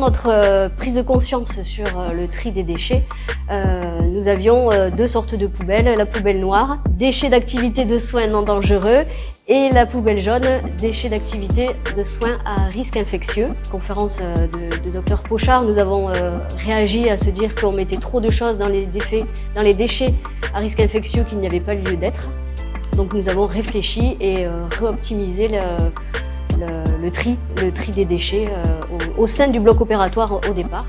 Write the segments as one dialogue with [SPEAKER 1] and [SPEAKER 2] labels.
[SPEAKER 1] notre prise de conscience sur le tri des déchets, nous avions deux sortes de poubelles. La poubelle noire, déchets d'activité de soins non dangereux, et la poubelle jaune, déchets d'activité de soins à risque infectieux. Conférence de Dr Pochard, nous avons réagi à se dire qu'on mettait trop de choses dans les déchets à risque infectieux qu'il n'y avait pas lieu d'être. Donc nous avons réfléchi et réoptimisé le tri des déchets au sein du bloc opératoire au départ.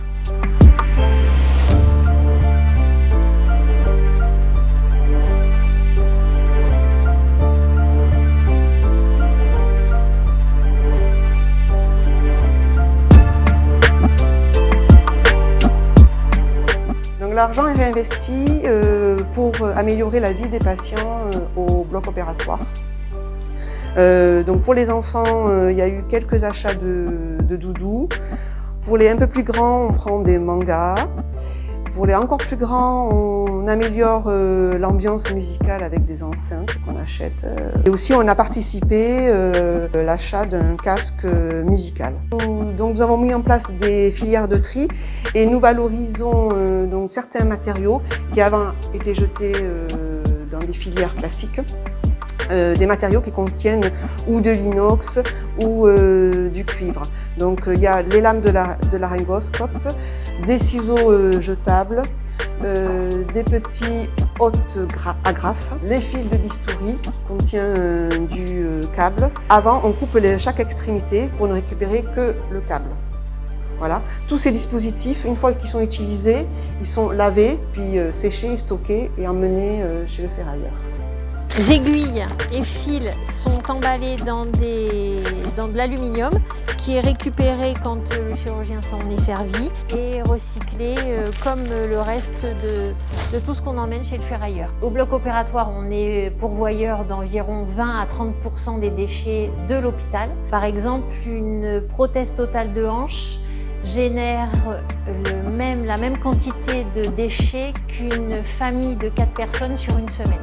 [SPEAKER 2] L'argent est réinvesti pour améliorer la vie des patients au bloc opératoire. Donc pour les enfants, il y a eu quelques achats de doudous. Pour les un peu plus grands, on prend des mangas. Pour les encore plus grands, on améliore l'ambiance musicale avec des enceintes qu'on achète. Et aussi, on a participé à l'achat d'un casque musical. Donc nous avons mis en place des filières de tri et nous valorisons donc certains matériaux qui avant étaient jetés dans des filières classiques. Des matériaux qui contiennent ou de l'inox ou du cuivre. Donc il y a les lames de laryngoscope, des ciseaux jetables, des petits hôtes agrafes, les fils de bistouri qui contient du câble. Avant, on coupe chaque extrémité pour ne récupérer que le câble. Voilà. Tous ces dispositifs, une fois qu'ils sont utilisés, ils sont lavés, puis séchés, stockés et emmenés chez le ferrailleur.
[SPEAKER 3] Les aiguilles et fils sont emballés dans de l'aluminium qui est récupéré quand le chirurgien s'en est servi et recyclé comme le reste de tout ce qu'on emmène chez le ferrailleur. Au bloc opératoire, on est pourvoyeur d'environ 20 à 30% des déchets de l'hôpital. Par exemple, une prothèse totale de hanche génère la même quantité de déchets qu'une famille de 4 personnes sur une semaine.